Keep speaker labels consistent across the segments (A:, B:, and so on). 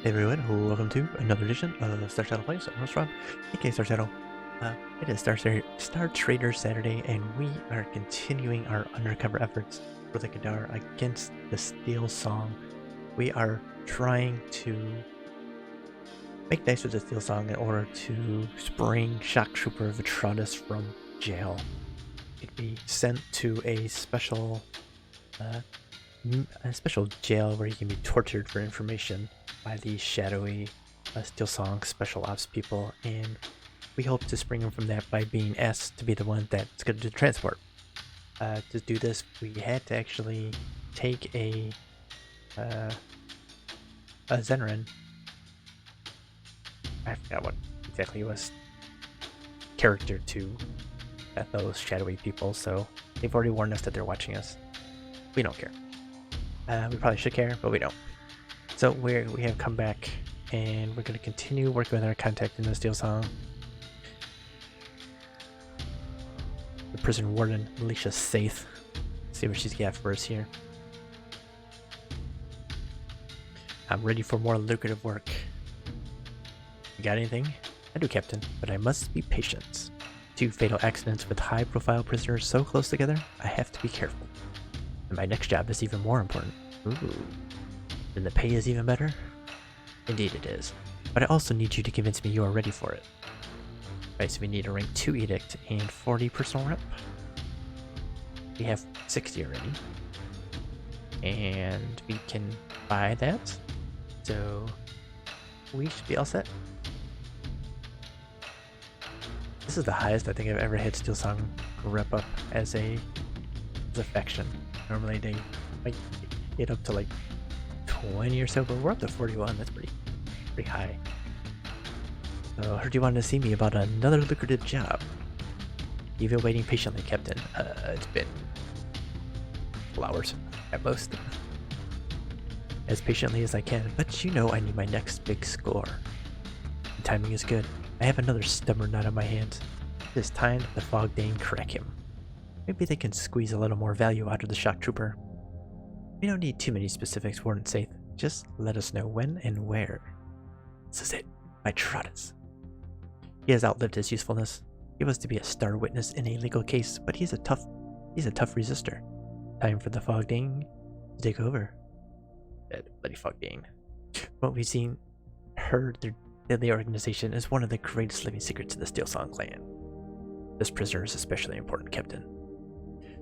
A: Hey everyone, welcome to another edition of Star Shadow Plays. I'm host Rob, aka Star Shadow. It is Star Trader Saturday, and we are continuing our undercover efforts for the Cadar against the Steel Song. We are trying to make nice with the Steel Song in order to spring Shock Trooper Vytautas from jail. He'd be sent to a special jail where he can be tortured for information by the shadowy Steel Song special ops people, and we hope to spring him from that by being asked to be the one that's going to do the transport. To do this, we had to actually take a Zenerin. I forgot what exactly it was. Character to those shadowy people, so they've already warned us that they're watching us. We don't care. We probably should care, but we don't. So we have come back, and we're going to continue working with our contact in the Steel Song. The prison warden, Alicia Saith. See what she's got for us here. I'm ready for more lucrative work. You got anything? I do, Captain, but I must be patient. 2 fatal accidents with high-profile prisoners so close together, I have to be careful. And my next job is even more important. Ooh. Then the pay is even better? Indeed it is. But I also need you to convince me you are ready for it. Right, so we need a rank 2 edict and 40 personal rep. We have 60 already. And we can buy that. So we should be all set. This is the highest I think I've ever had Steel Song rep up as a faction. Normally they might get up to like 20 or so, but we're up to 41. That's pretty high. So I heard you wanted to see me about another lucrative job. You've been waiting patiently, Captain. It's been hours at most. As patiently as I can, but you know I need my next big score. The timing is good. I have another stubborn knot on my hands. This time, the Faug Daen crack him. Maybe they can squeeze a little more value out of the Shock Trooper. We don't need too many specifics, Warden Saith. Just let us know when and where. This is it, Vytautas. He has outlived his usefulness. He was to be a star witness in a legal case, but he's a tough resistor. Time for the Faug Daen to take over. That bloody Faug Daen. What we've seen, heard, their deadly organization is one of the greatest living secrets of the Steel Song clan. This prisoner is especially important, Captain.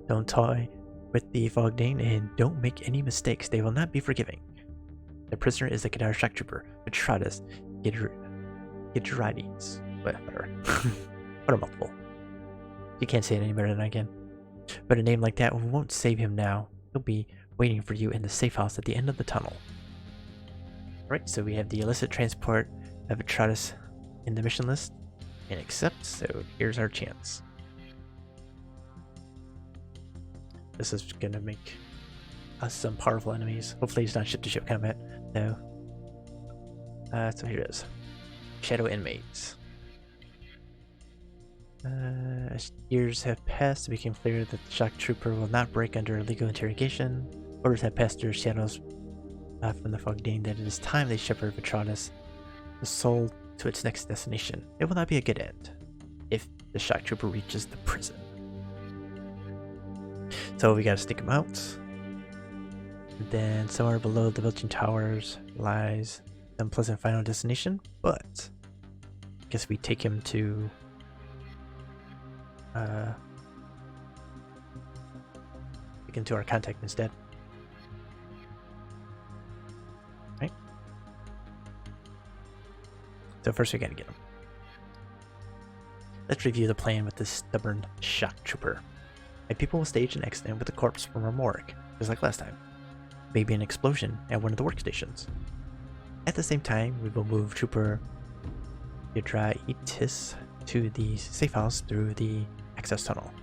A: Don't toy with the Faug Daen and don't make any mistakes. They will not be forgiving. The prisoner is the Cadar Shock Trooper, Vytautas Gidrides. Whatever. What a mouthful. You can't say it any better than I can. But a name like that won't save him now. He'll be waiting for you in the safe house at the end of the tunnel. Alright, so we have the illicit transport of Vytautas in the mission list. And accept, so here's our chance. This is gonna make us some powerful enemies. Hopefully it's not ship-to-ship combat. No. So here it is. Shadow inmates. As years have passed, it became clear that the Shock Trooper will not break under legal interrogation. Orders have passed through shadows from the Faug Daen that it is time they shepherd Vytautas, the soul, to its next destination. It will not be a good end if the Shock Trooper reaches the prison. So we gotta stick him out. And then somewhere below the Belching Towers lies an unpleasant final destination, but I guess we take him to our contact instead. Right? So first we gotta get him. Let's review the plan with this stubborn Shock Trooper. My people will stage an accident with the corpse from our morgue, just like last time. Maybe an explosion at one of the workstations. At the same time, we will move Trooper Gidrides to the safe house through the access tunnel.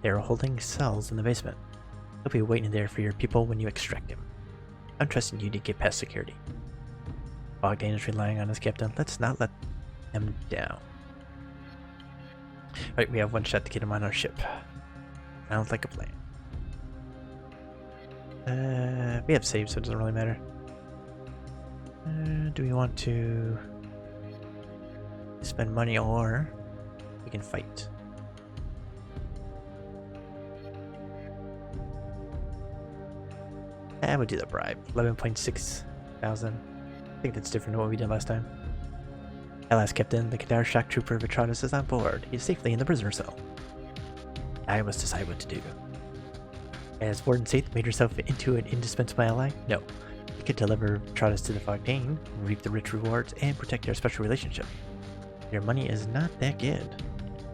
A: They are holding cells in the basement. He'll be waiting there for your people when you extract him. I'm trusting you to get past security. Faug Daen is relying on us, Captain. Let's not let them down. Alright, we have one shot to get him on our ship. Sounds like a plan. We have saves, so it doesn't really matter. Do we want to spend money or we can fight? I would do the bribe. 11.6 thousand. I think that's different than what we did last time. At last, Captain, the Cadar shock trooper Vytautas is on board. He is safely in the prisoner cell. I must decide what to do. Has Warden Saith made herself into an indispensable ally? No. We could deliver Vytautas to the Faug Daen, reap the rich rewards, and protect our special relationship. Your money is not that good.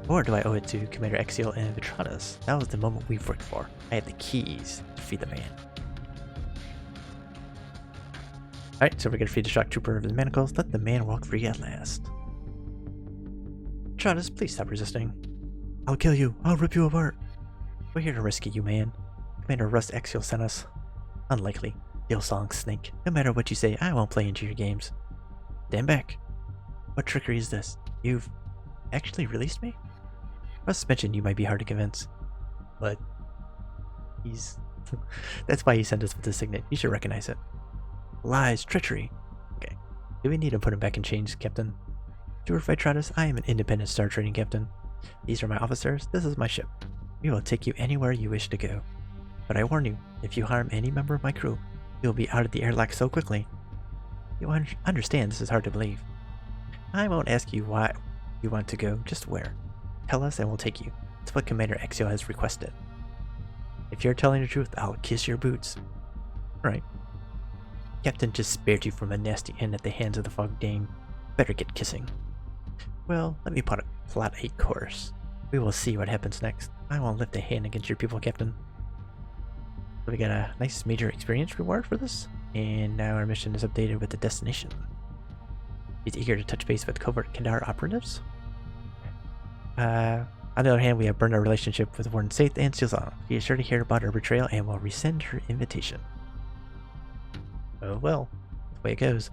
A: Or do I owe it to Commander Exiel and Vytautas? That was the moment we've worked for. I have the keys to free the man. Alright, so we're gonna feed the shock trooper of the manacles. Let the man walk free at last. Vytautas, please stop resisting. I'll kill you. I'll rip you apart. We're here to rescue you, man. Commander Rust Exiel sent us. Unlikely. Hillsong snake. No matter what you say, I won't play into your games. Stand back. What trickery is this? You've actually released me? Rust mentioned you might be hard to convince. But he's... That's why he sent us with the signet. You should recognize it. Lies, treachery. Okay. Do we need to put him back in chains, Captain? Stuart Vytautas, I am an independent star trading captain. These are my officers. This is my ship. We will take you anywhere you wish to go. But I warn you, if you harm any member of my crew, you will be out of the airlock so quickly. You understand this is hard to believe. I won't ask you why you want to go, just where. Tell us and we'll take you. It's what Commander Exiel has requested. If you're telling the truth, I'll kiss your boots. Right. Captain just spared you from a nasty end at the hands of the Faug Daen. Better get kissing. Well, let me plot a course. We will see what happens next. I won't lift a hand against your people, Captain. So we got a nice major experience reward for this. And now our mission is updated with the destination. He's eager to touch base with covert Cadar operatives. On the other hand, we have burned our relationship with Warden Saith and Silzon. He is sure to hear about our betrayal and will rescind her invitation. Oh well, that's the way it goes.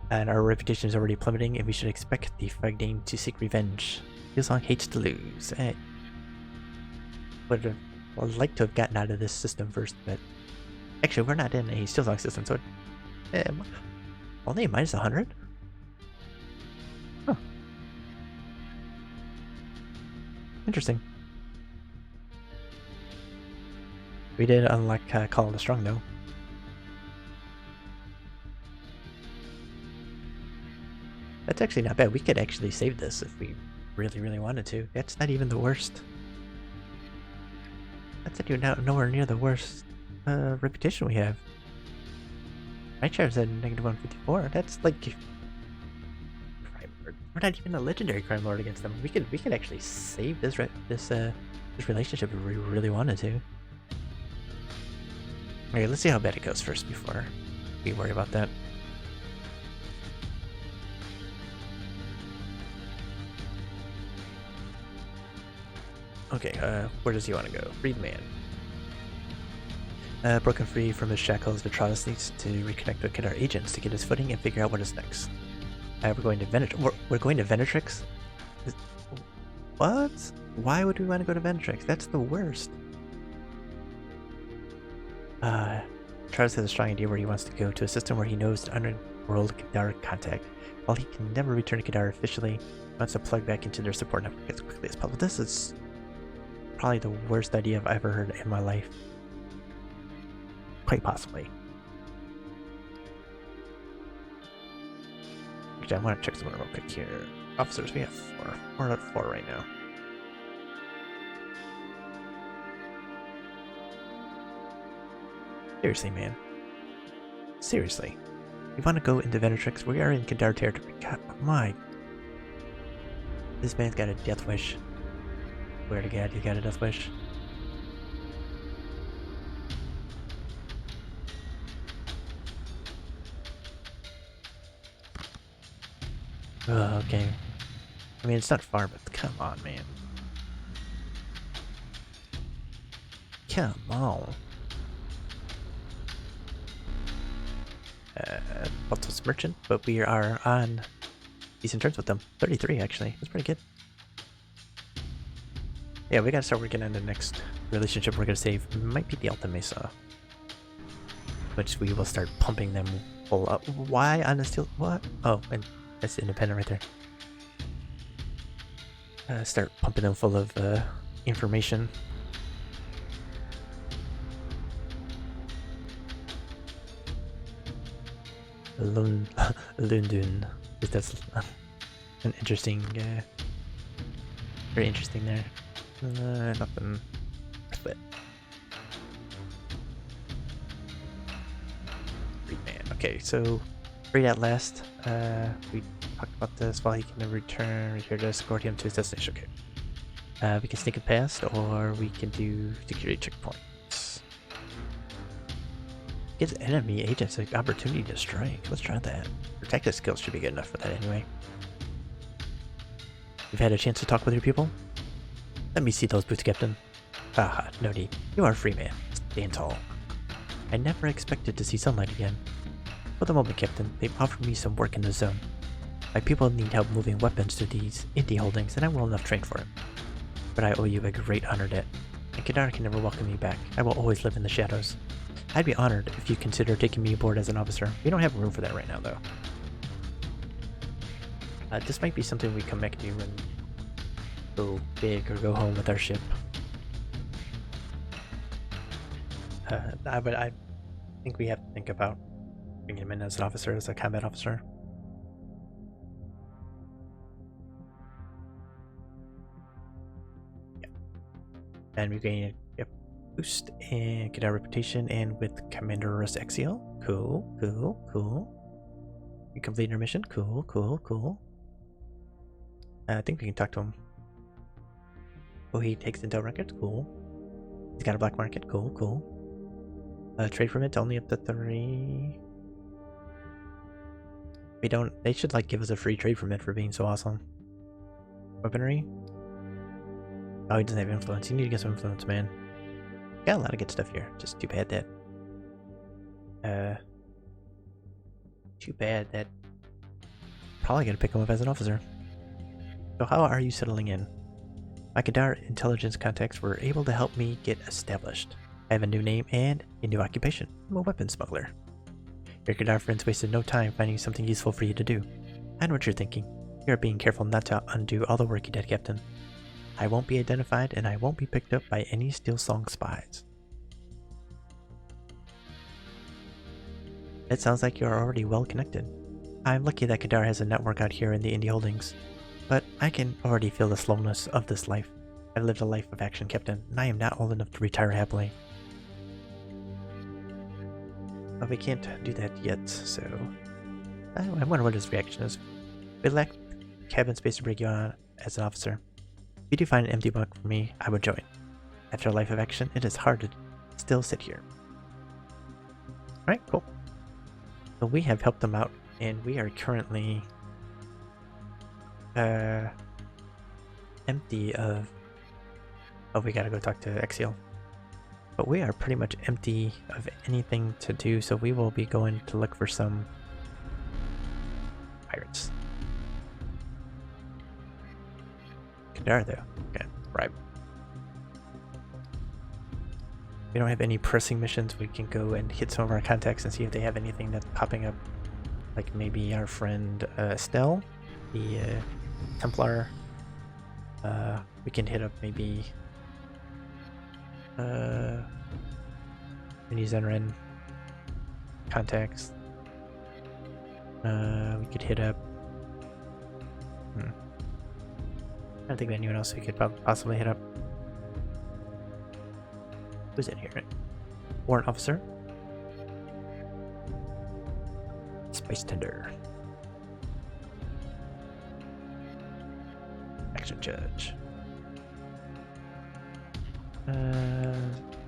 A: And our reputation is already plummeting, and we should expect the Faug Daen to seek revenge. Silzon hates to lose. Would like to have gotten out of this system first, but actually we're not in a Silzon system, so only minus 100? Huh. Interesting. We did unlock Call of the Strong though. That's actually not bad. We could actually save this if we really wanted to. That's not even the worst. That's nowhere near the worst reputation we have. My chair's at -154. That's like crime lord. We're not even a legendary crime lord against them. We could actually save this relationship if we really wanted to. Okay, let's see how bad it goes first before we worry about that. Okay, where does he want to go? Free the man. Broken free from his shackles, Vytautas needs to reconnect with Cadar agents to get his footing and figure out what is next. We're going to we're going to Venetrix? What? Why would we want to go to Venetrix? That's the worst. Vytautas has a strong idea where he wants to go, to a system where he knows the underworld Cadar contact. While he can never return to Cadar officially, he wants to plug back into their support network as quickly as possible. This is probably the worst idea I've ever heard in my life. Quite possibly. Actually, I want to check someone real quick here. Officers, we have 4. We're at 4 right now. Seriously, man. Seriously. You want to go into Venetrix? We are in Cadar territory. God, my. This man's got a death wish. Swear to God, you got a death wish. Okay. I mean, it's not far, but come on, man. Come on. Vytautas merchant, but we are on decent terms with them. 33, actually. That's pretty good. Yeah, we gotta start working on the next relationship we're gonna save. It might be the Alta Mesa, which we will start pumping them full up. Why on a steel? What? Oh, and that's independent right there. Start pumping them full of information. Lundun. That's an interesting, very interesting there. Nothing worth it. Man. Okay, so right at last, we talked about this. While he can return here to escort him to his destination. Okay. We can sneak it past, or we can do security checkpoints. Gives enemy agents an opportunity to strike. Let's try that. Protective skills should be good enough for that anyway. You've had a chance to talk with your people? Let me see those boots, Captain. Haha, no need. You are a free man. Stand tall. I never expected to see sunlight again. For the moment, Captain, they've offered me some work in the zone. My people need help moving weapons to these indie holdings, and I'm well enough trained for it. But I owe you a great honor debt, and Cadar can never welcome me back. I will always live in the shadows. I'd be honored if you consider taking me aboard as an officer. We don't have room for that right now, though. This might be something we come back to when go big or go home with our ship. But I think we have to think about bringing him in as an officer, as a combat officer. Yeah. And we gain a boost and get our reputation, and with Commander Exiel. Cool, cool, cool. We completed our mission. Cool, cool, cool. I think we can talk to him. Oh, he takes intel records. Cool. He's got a black market. Cool, cool. Trade permit only up to 3. We don't. They should like give us a free trade permit for being so awesome. Weaponry. Oh, he doesn't have influence. You need to get some influence, man. Got a lot of good stuff here. Just too bad that. Too bad that. Probably gonna pick him up as an officer. So how are you settling in? My Cadar intelligence contacts were able to help me get established. I have a new name and a new occupation. I'm a weapons smuggler. Your Cadar friends wasted no time finding something useful for you to do. I know what you're thinking. You're being careful not to undo all the work you did, Captain. I won't be identified, and I won't be picked up by any Steel Song spies. It sounds like you're already well connected. I'm lucky that Cadar has a network out here in the Indie Holdings, but I can already feel the slowness of this life. I've lived a life of action, Captain, and I am not old enough to retire happily. But we can't do that yet, so I wonder what his reaction is. We lack cabin space to bring you on as an officer. If you do find an empty bunk for me, I would join. After a life of action, it is hard to still sit here. Alright, cool. So we have helped them out, and we are currently empty of... Oh, we gotta go talk to Exiel. But we are pretty much empty of anything to do, so we will be going to look for some pirates. Cadar, though. Okay, right. We don't have any pressing missions. We can go and hit some of our contacts and see if they have anything that's popping up. Like maybe our friend Estelle, the Templar. We can hit up maybe Mini Zenren contacts. We could hit up. I don't think of anyone else we could possibly hit up. Who's in here? Warrant officer. Spice tender. Action judge.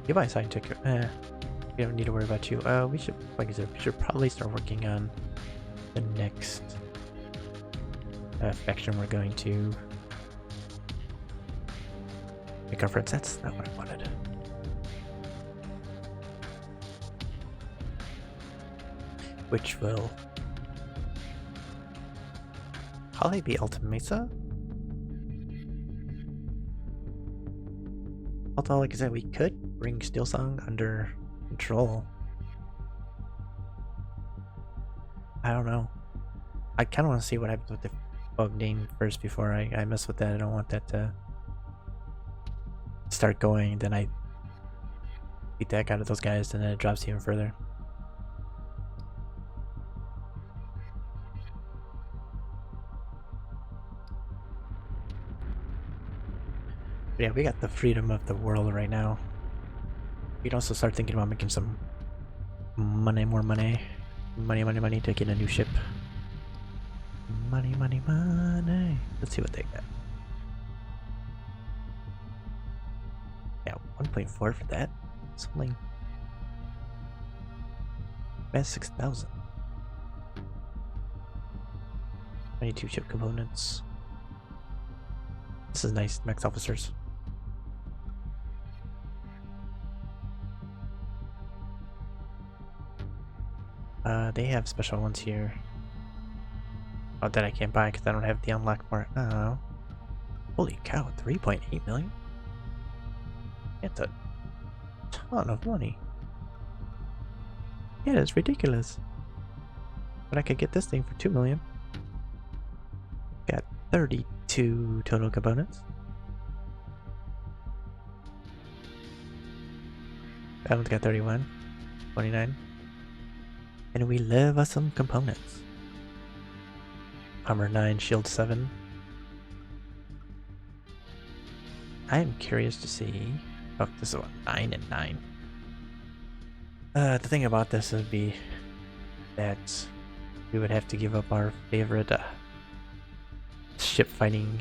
A: Goodbye, scientific. We don't need to worry about you. We should, like I said, we should probably start working on the next faction we're going to make our friends. That's not what I wanted. Which will probably be Ultima Mesa. Although, like I said, we could bring Steelsong under control. I don't know. I kind of want to see what happens with the Faug Daen first before I mess with that. I don't want that to start going, then I beat the heck out of those guys, and then it drops even further. But yeah, we got the freedom of the world right now. We can also start thinking about making some money, more money. Money to get a new ship. Money. Let's see what they got. Yeah, 1.4 for that. Something. That's 6,000. 22 ship components. This is nice, max officers. They have special ones here. Oh, that I can't buy because I don't have the unlock for it. Oh. Holy cow, 3.8 million? That's a ton of money. Yeah, that's ridiculous. But I could get this thing for 2 million. Got 32 total components. That one's got 31, 29. And we live us some components. Armor 9, shield 7. I am curious to see. Oh, this is what, 9 and 9. The thing about this would be that we would have to give up our favorite ship fighting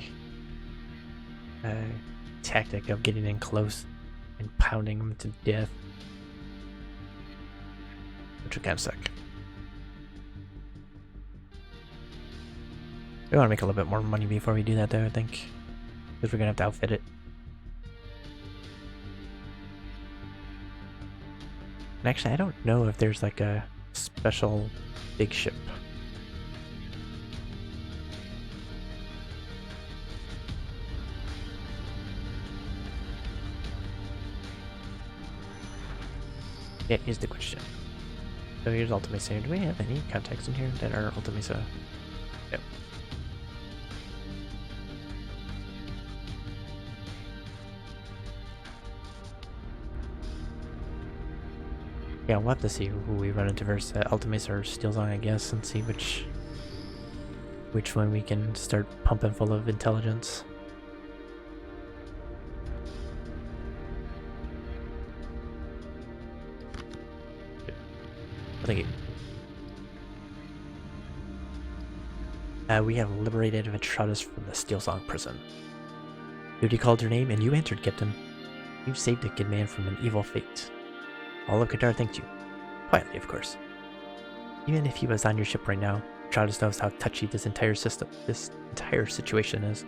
A: tactic of getting in close and pounding them to death, which would kind of suck. We want to make a little bit more money before we do that, though, I think, because we're gonna have to outfit it. And actually, I don't know if there's like a special big ship. That is the question. So here's Ultimate Save. Do we have any contacts in here that are Ultimate Save? No. Yeah, we'll have to see who we run into versus Ultimates or Steelzong, I guess, and see which one we can start pumping full of intelligence. Thank you. We have liberated Vytautas from the Steelzong prison. Duty called your name and you answered, Captain. You've saved a good man from an evil fate. All of Cadar thanks you. Quietly, of course. Even if he was on your ship right now, Vytautas knows how touchy this entire situation is.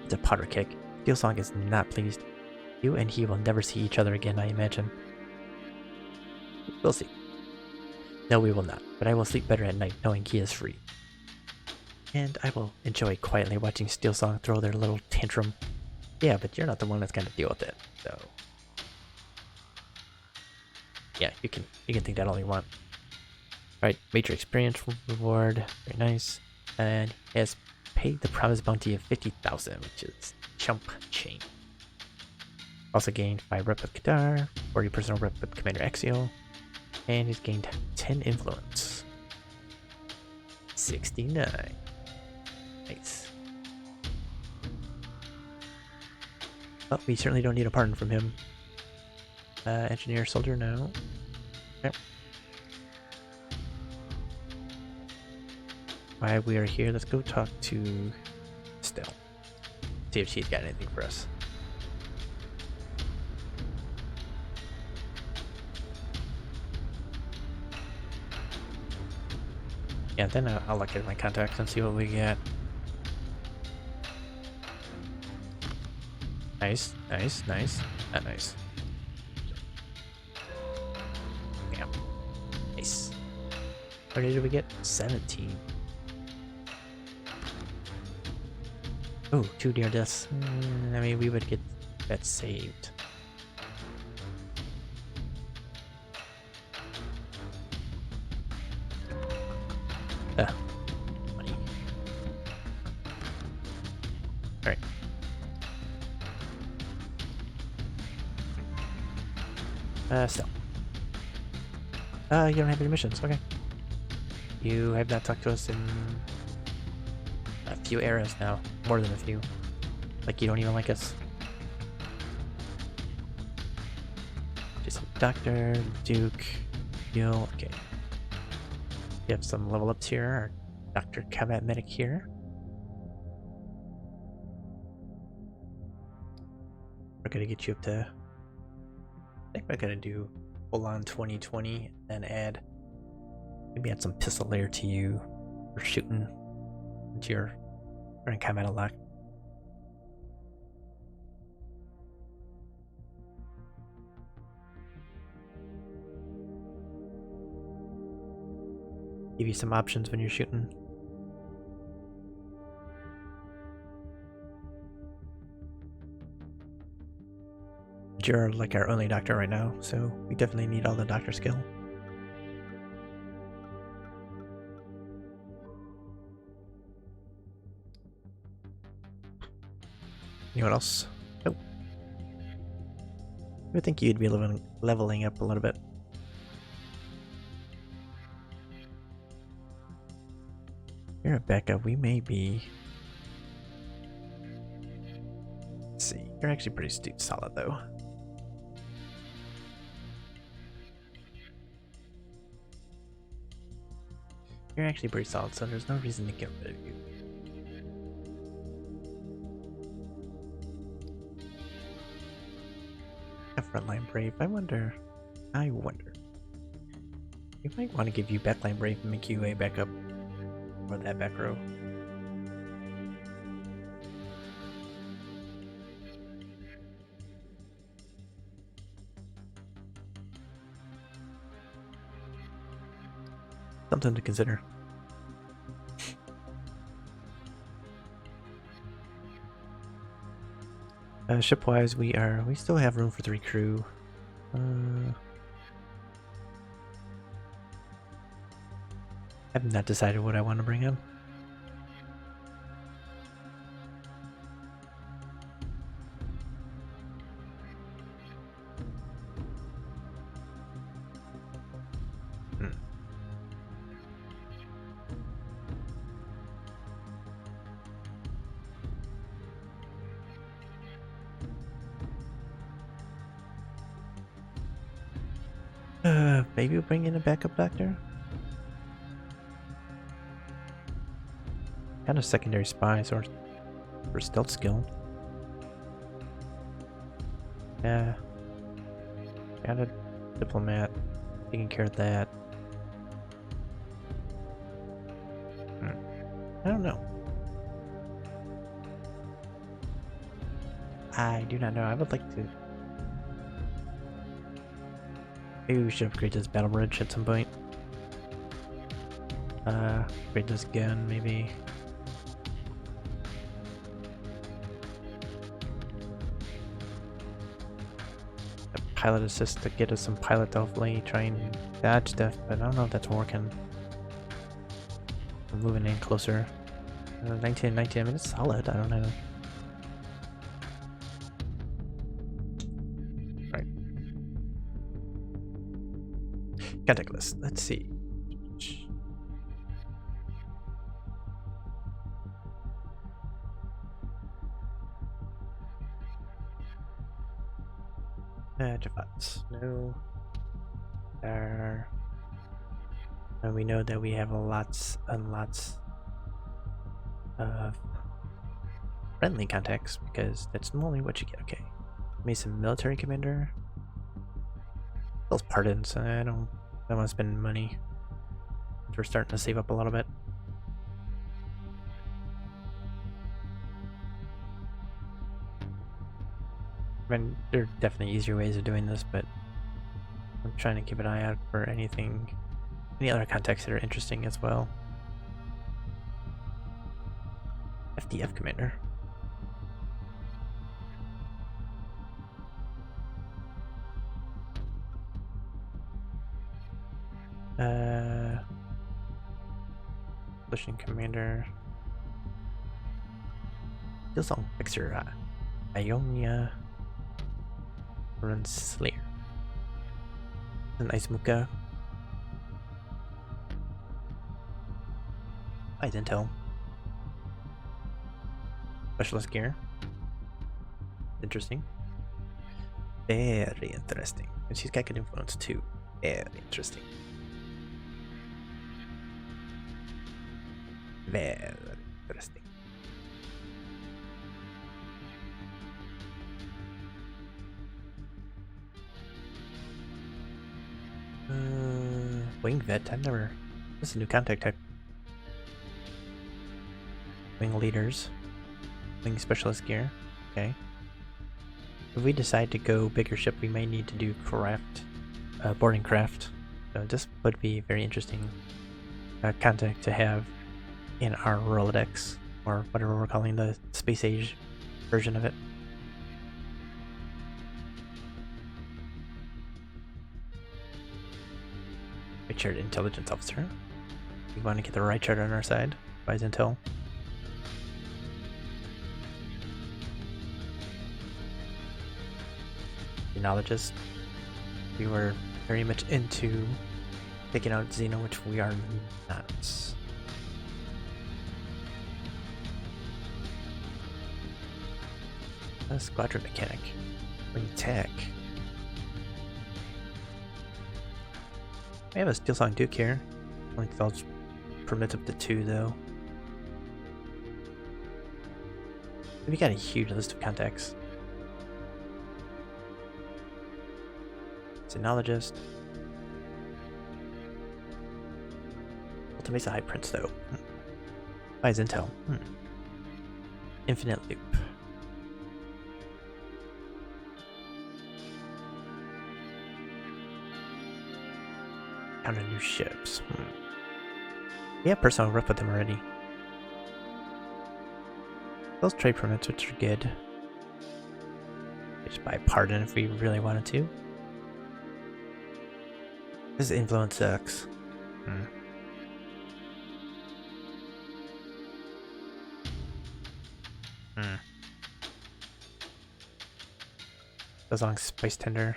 A: It's a powder keg. Steelzong is not pleased. You and he will never see each other again, I imagine. We'll see. No, we will not, but I will sleep better at night knowing he is free. And I will enjoy quietly watching Steelzong throw their little tantrum. Yeah, but you're not the one that's gonna deal with it, so... Yeah, you can think that all you want. Alright, major experience reward, very nice. And he has paid the promised bounty of 50,000, which is chump change. Also gained 5 rep with Cadar, 40 personal rep with Commander Axial, and he's gained 10 influence. 69. Nice. Well, we certainly don't need a pardon from him. Engineer, soldier, no. Okay. While we are here, let's go talk to Stell. See if she's got anything for us. Yeah, then I'll look at my contacts and see what we get. Nice. Not nice. Yeah. Nice. How many did we get? 17. Oh, 2 near deaths. I mean, we would get that saved. Money. Alright. Still. You don't have any missions. Okay. You have not talked to us in a few eras now. More than a few. Like you don't even like us. Just Doctor, Duke, Heal. Okay. We have some level ups here. Our Dr. Combat Medic here. We're gonna get you up to. I think we're gonna do full on 2020 and add. Maybe add some pistol layer to you for shooting into your current combat lock. Give you some options when you're shooting. But you're like our only doctor right now, so we definitely need all the doctor skill. Anyone else? Nope. I would think you'd be leveling up a little bit. You're a backup. We may be. Let's see. You're actually pretty solid though. You're actually pretty solid, so there's no reason to get rid of you. A frontline brave. I wonder. We might want to give you backline brave and make you a backup for that back row. Something to consider. Ship-wise, we still have room for 3 crew. I've not decided what I want to bring in. Maybe we'll bring in a backup doctor? Kind of secondary spies or for stealth skill. Yeah. Got a diplomat taking care of that. I don't know. I do not know. I would like to. Maybe we should upgrade this battle bridge at some point. Upgrade this gun, maybe. A pilot assist to get us some pilot to hopefully try and dodge stuff, but I don't know if that's working. We're moving in closer. 19, I mean, it's solid, I don't know. Right. Contact list, let's see. Vytautas, no. There. And we know that we have lots and lots of friendly contacts because that's normally what you get. Okay. Maybe some military commander. Those pardons. I don't want to spend money. We're starting to save up a little bit. I mean, there are definitely easier ways of doing this, but I'm trying to keep an eye out for any other contacts that are interesting as well. FDF commander. Pushing Commander. Hillsong Fixer. Ionia. Renslayer. An Ice Muka. Ice Intel. Specialist gear. Interesting. Very interesting. And she's got good influence too. Very interesting. Very interesting. Wing Vet. I've never. This is a new contact type. Wing Leaders. Wing Specialist gear. Okay. If we decide to go bigger ship, we may need to do craft, boarding craft. So this would be very interesting contact to have in our Rolodex, or whatever we're calling the space age version of it. Right chart intelligence officer. We want to get the right chart on our side. Buys intel. Xenologist. We were very much into taking out Xeno, which we are not. A squadron mechanic. Wing tech. We have a Steel Song Duke here. Only thoughts permits up to 2 though. We got a huge list of contacts. Xenologist. Ultimate's a High Prince though. Buys intel. Infinite Loop. Counter new ships. We have personal rep with them already. Those trade permits, which are good. Just buy a pardon if we really wanted to. This influence sucks. Goes on Spice Tender.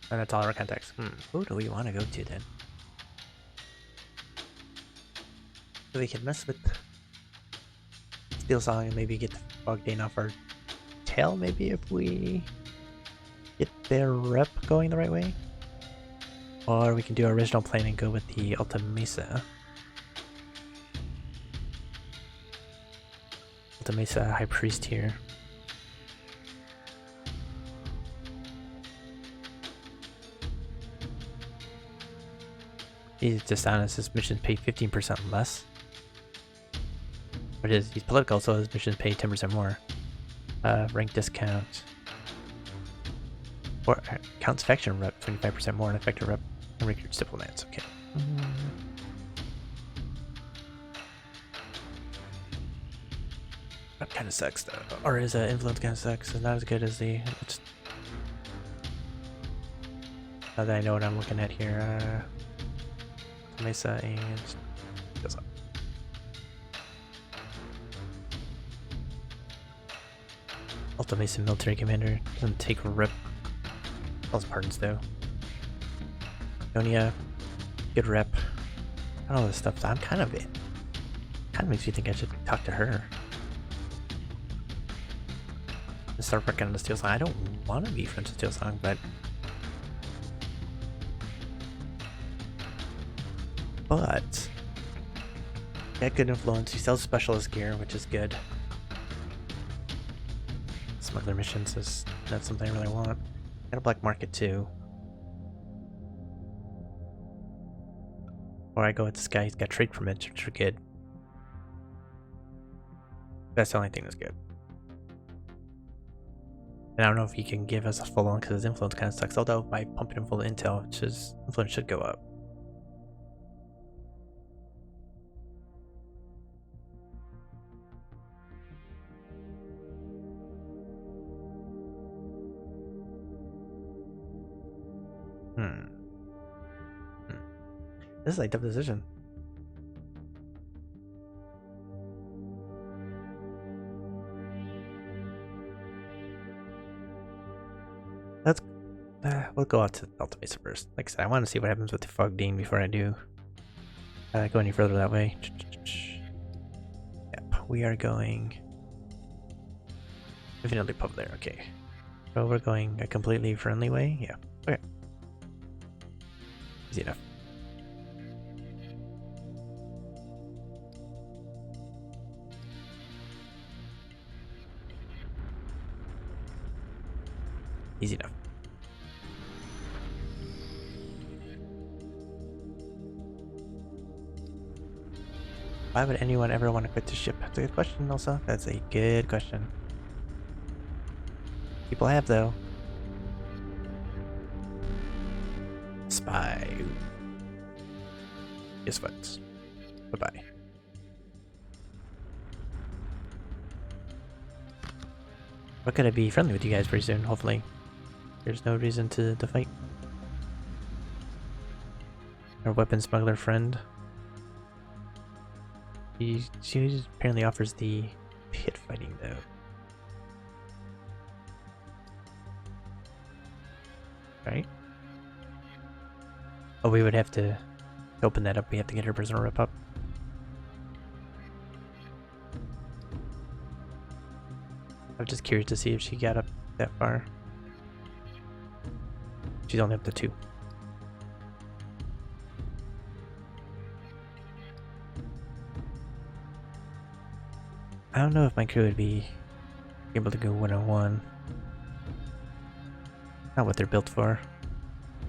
A: And that's all our contacts. Who do we want to go to then? So we can mess with Steel Song and maybe get the Faug Daen off our tail, maybe, if we get their rep going the right way. Or we can do our original plan and go with the Alta Mesa. Alta Mesa High Priest here. He's dishonest, his missions pay 15% less. But he's political, so his missions pay 10% more. Rank discount. Or counts faction rep 25% more and effective rep and recruits diplomats. Okay. That kind of sucks though. Or his influence kind of sucks. It's not as good as the. Now that I know what I'm looking at here. Mesa and goes up. Alta Mesa military commander doesn't take rep. All his pardons though. Ionia, good rep. All this stuff. I'm kind of it. Kind of makes me think I should talk to her. And start working on the Steel Song. I don't want to be friends with Steel Song, but. Got good influence. He sells specialist gear, which is good. Smuggler missions is not something I really want. Got a black market too. Or I go with this guy, he's got trade permits, which are good. That's the only thing that's good. And I don't know if he can give us a full on because his influence kind of sucks. Although by pumping him full of intel, his influence should go up. Hmm. This is like a tough decision. Let's we'll go out to the Delta base first. Like I said, I want to see what happens with the Faug Daen before I do go any further that way. Yep, we are going infinitely pub there. Okay, so we're going a completely friendly way. Yeah. Okay. Easy enough. Easy enough. Why would anyone ever want to quit the ship? That's a good question, Elsa. That's a good question. People have, though. Spy. Guess what? Bye-bye. We're gonna be friendly with you guys pretty soon, hopefully. There's no reason to fight. Our weapon smuggler friend. She apparently offers the pit fighting, though. Right? Oh, we would have to open that up. We have to get her prisoner rip up. I'm just curious to see if she got up that far. She's only up to 2. I don't know if my crew would be able to go 1-on-1. Not what they're built for.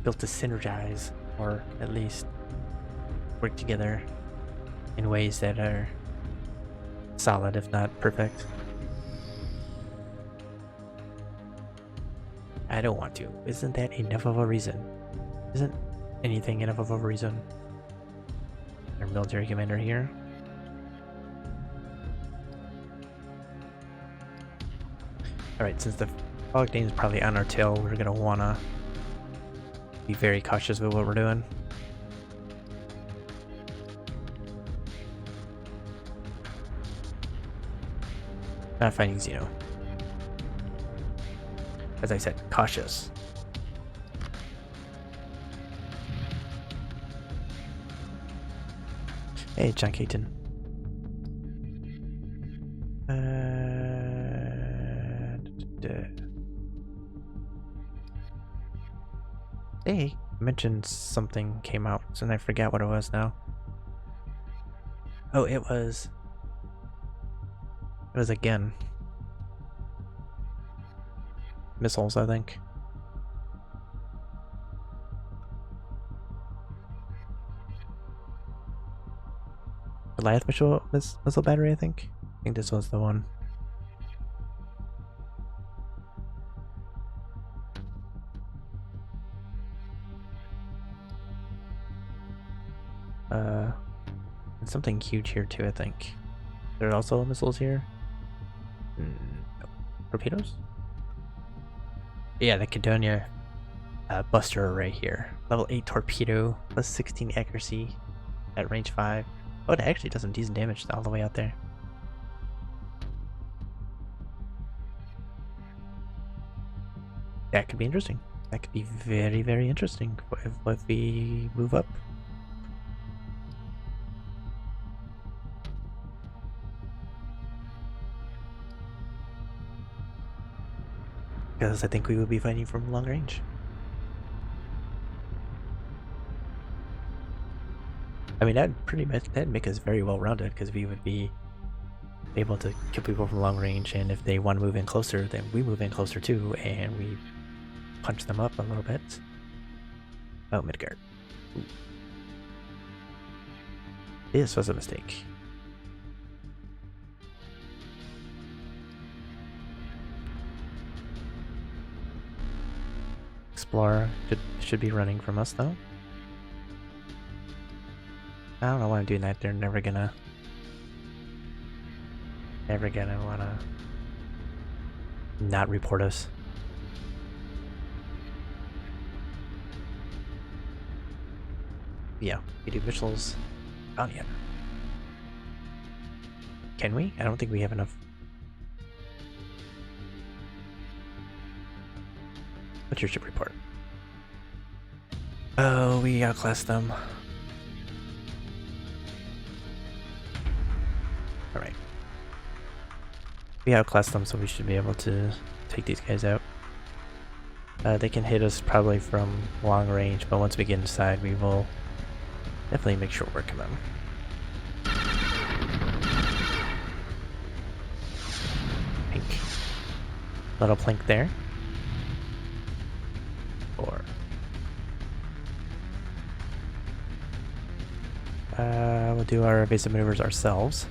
A: Built to synergize, or at least work together in ways that are solid, if not perfect. I don't want to. Isn't that enough of a reason? Isn't anything enough of a reason? Our military commander here. Alright, since the Faug Daen is probably on our tail, we're gonna wanna be very cautious with what we're doing. Not fighting Xeno. As I said, cautious. Hey, John Caton. They mentioned something came out, and I forget what it was now. Oh, it was again. Missiles, I think. Goliath missile battery, I think. I think this was the one. And something huge here too, I think. There are also missiles here. No. Torpedoes? Yeah, the Cadar buster array here. Level 8 torpedo, plus 16 accuracy at range 5. Oh, it actually does some decent damage all the way out there. That could be interesting. That could be very, very interesting if we move up. Because I think we would be fighting from long range. I mean, that'd make us very well rounded, because we would be able to kill people from long range, and if they want to move in closer, then we move in closer too, and we punch them up a little bit. Oh, Midgard. Ooh. This was a mistake. Explorer should be running from us though. I don't know why I'm doing that. They're never gonna wanna not report us. Yeah, we do Mitchell's bounty hunter. Can we? I don't think we have enough. What's your ship report? Oh, we outclassed them. Alright. We outclassed them, so we should be able to take these guys out. They can hit us probably from long range, but once we get inside, we will definitely make sure we're working them. Pink. Little plink there. 4. We'll do our evasive maneuvers ourselves.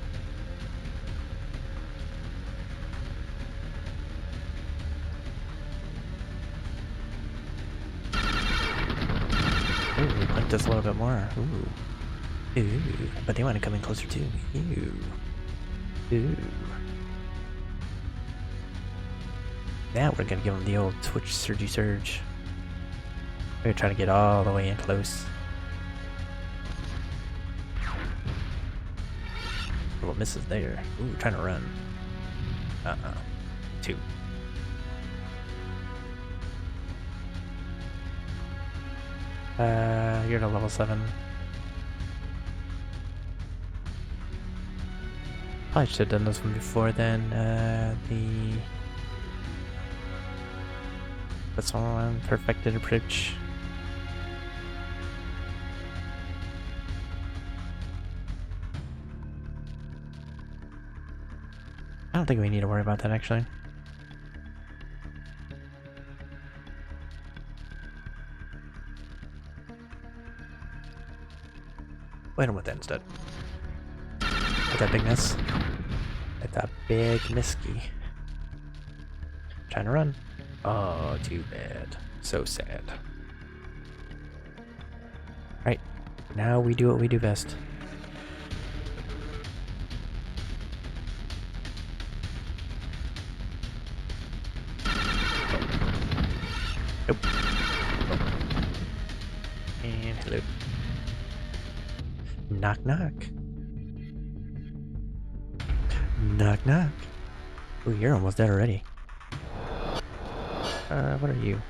A: Ooh, we plinked us a little bit more. Ooh. Ooh. But they want to come in closer too. Ooh. Ooh. Now we're gonna give them the old Twitch surgy surge. We're trying to get all the way in close. Little misses there. Ooh, trying to run. 2. You're at a level 7. Probably should have done this one before then. That's one perfected approach. I don't think we need to worry about that actually. Wait on with that instead. At that big miss. At that big misky. Trying to run. Oh, too bad. So sad. Right. Now we do what we do best. Nope. And hello. Knock knock. Knock knock. Ooh, you're almost dead already. What are you?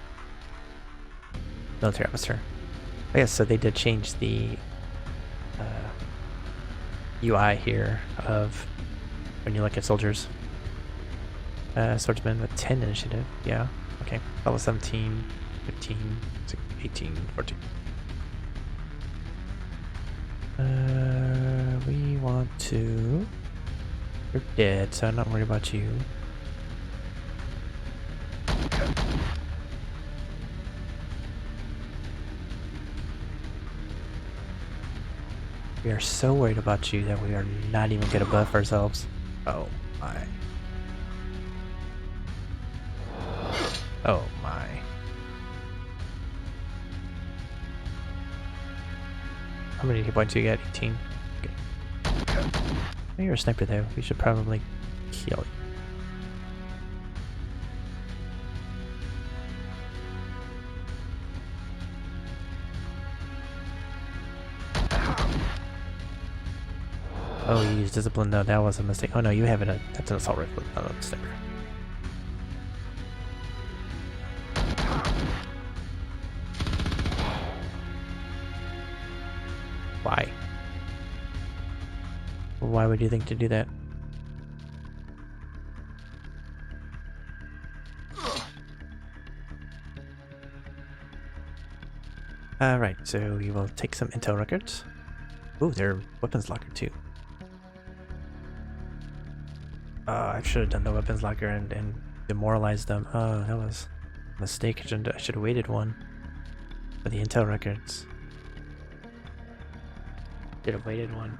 A: Military officer. Oh, yes, so they did change the UI here of when you look at soldiers. Swordsman with 10 initiative. Yeah, okay. Level 17, 15, 18, 14. We want to... You're dead, so I'm not worried about you. We are so worried about you that we are not even gonna buff ourselves. Oh my. Oh my. How many hit points do you get? 18. Okay. Oh, you're a sniper though. We should probably kill you. Oh, you used discipline. No, that was a mistake. Oh no, you have it. That's an assault rifle, not a sniper. Why? Why would you think to do that? Right, so we will take some intel records. Ooh, they're weapons locker too. I should have done the weapons locker and demoralized them. Oh, that was a mistake. I should have waited one for the intel records. Should have waited one.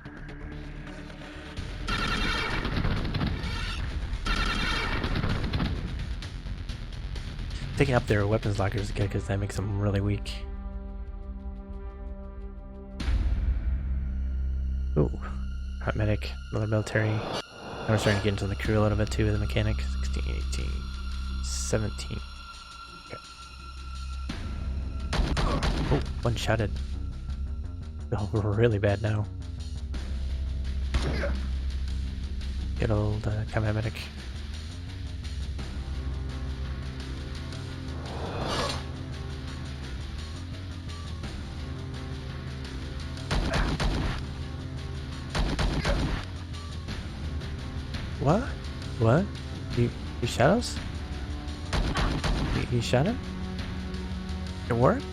A: Taking up their weapons lockers is good because that makes them really weak. Ooh, hot medic, another military. Now we're starting to get into the crew a little bit too with the mechanic. 16, 18, 17. Okay. Oh, one-shotted. Oh, we're really bad now. Good old combat medic. What? What? You shot us? You shot him? It worked?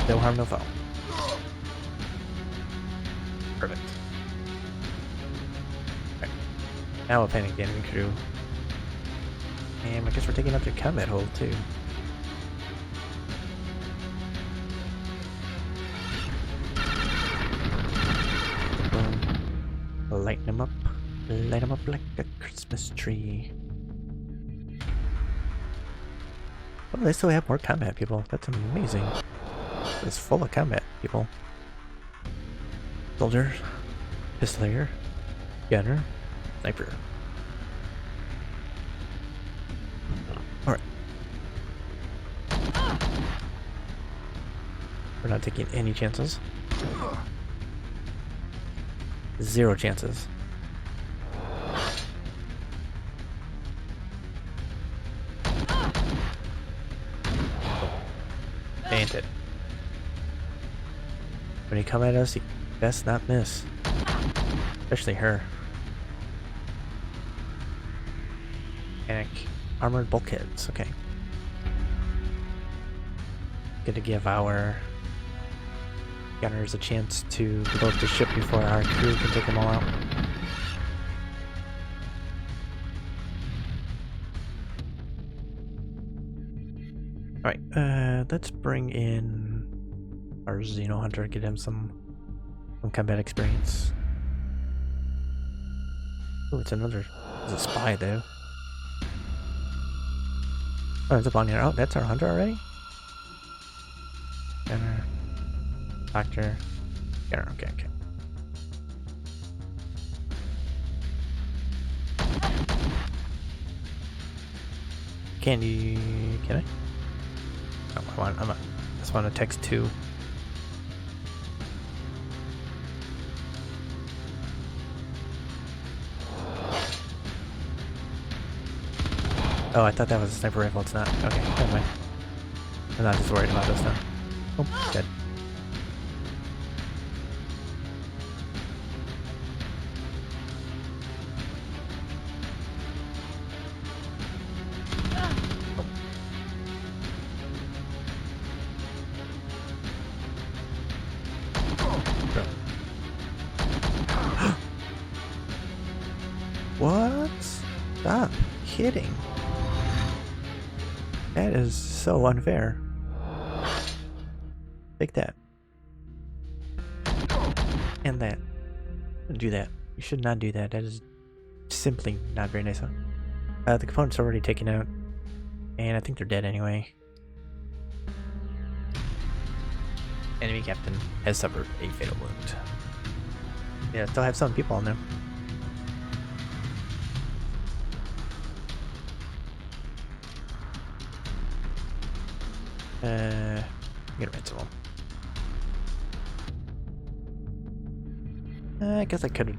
A: No harm, no foul. Perfect. Okay. Now we'll panic the enemy crew. And I guess we're taking up their combat hold too. Boom. Light them up. Light them up like a Christmas tree. Oh, they still have more combat people. That's amazing. It's full of combat people. Soldier, pistolier, gunner, sniper. Alright. We're not taking any chances. 0 chances. Ain't it? When you come at us, you best not miss. Especially her. Panic. Armored bulkheads, okay. Good to give our gunners a chance to blow up the ship before our crew can take them all out. Alright, let's bring in our Xeno Hunter, get him some combat experience. Oh, it's another. It's a spy though. Oh, it's a bounty hunter. Oh, that's our hunter already? Gunner. Doctor. Gunner, okay, okay. Can I? Oh, I just want to text 2. Oh, I thought that was a sniper rifle. It's not. Okay, never mind. I'm not just worried about this now. Oh, dead. What? Stop kidding. That is so unfair. Take that. And that. Don't do that. You should not do that. That is simply not very nice. The components are already taken out. And I think they're dead anyway. Enemy captain has suffered a fatal wound. Yeah, still have some people on there. Get rid of them. I guess I could have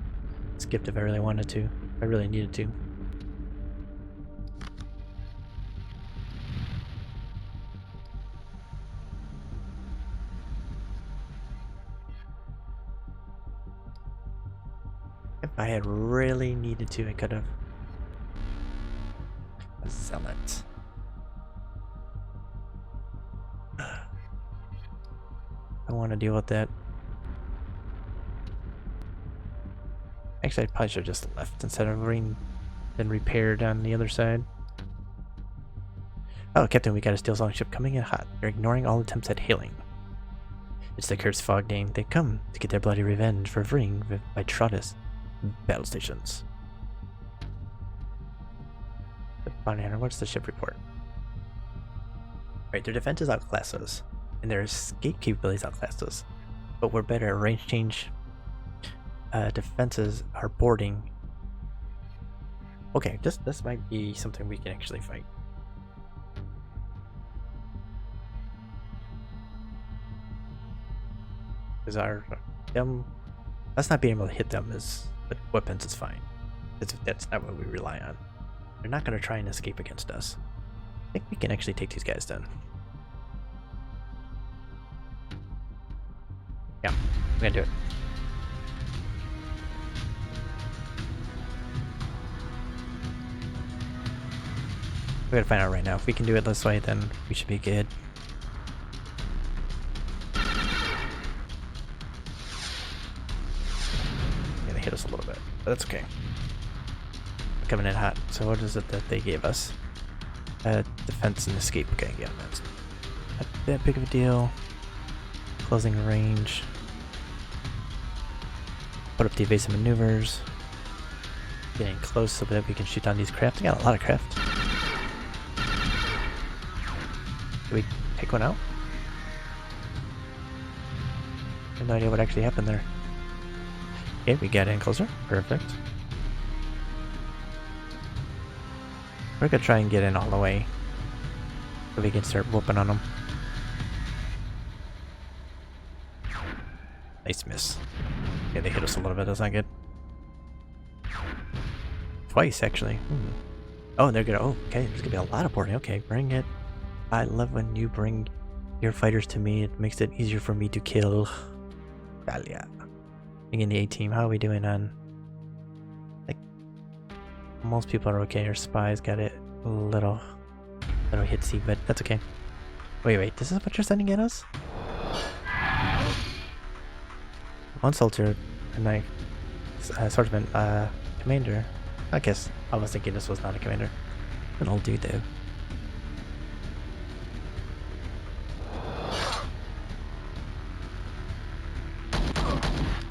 A: skipped if I really wanted to. If I really needed to. If I had really needed to, I could have. A zealot. I want to deal with that. Actually, I probably should have just left instead of being then repaired on the other side. Oh, Captain, we got a steel song ship coming in hot. You're ignoring all attempts at hailing. It's the cursed Faug Daen. They come to get their bloody revenge for freeing Vytautas battle stations. The bounty hunter, what's the ship report? Right, their defenses outclass us, and their escape capabilities outclass us, but we're better at range change. Defenses are boarding. Okay, this might be something we can actually fight. Because them us not being able to hit them is with weapons is fine. That's not what we rely on. They're not gonna try and escape against us. I think we can actually take these guys down. Yeah, we're gonna do it. We're gonna find out right now. If we can do it this way, then we should be good. Yeah, they hit us a little bit, but that's okay. We're coming in hot. So what is it that they gave us? Defense and escape. Okay, yeah, that's not that big of a deal. Closing range. Put up the evasive maneuvers. Getting close so that we can shoot down these craft. We got a lot of craft. Did we take one out? I have no idea what actually happened there. Okay, we got in closer. Perfect. We're gonna try and get in all the way so we can start whooping on them. Nice miss. Yeah, they hit us a little bit. That's not good. Twice, actually. Oh, they're gonna. Oh, okay. There's gonna be a lot of boarding. Okay, bring it. I love when you bring your fighters to me. It makes it easier for me to kill. Yeah. Being in the A team, how are we doing on? Like, most people are okay. Our spies got it a little hitsy, but that's okay. Wait. This is what you're sending at us? One soldier, a knife, swordsman, commander. I guess I was thinking this was not a commander. An old dude though.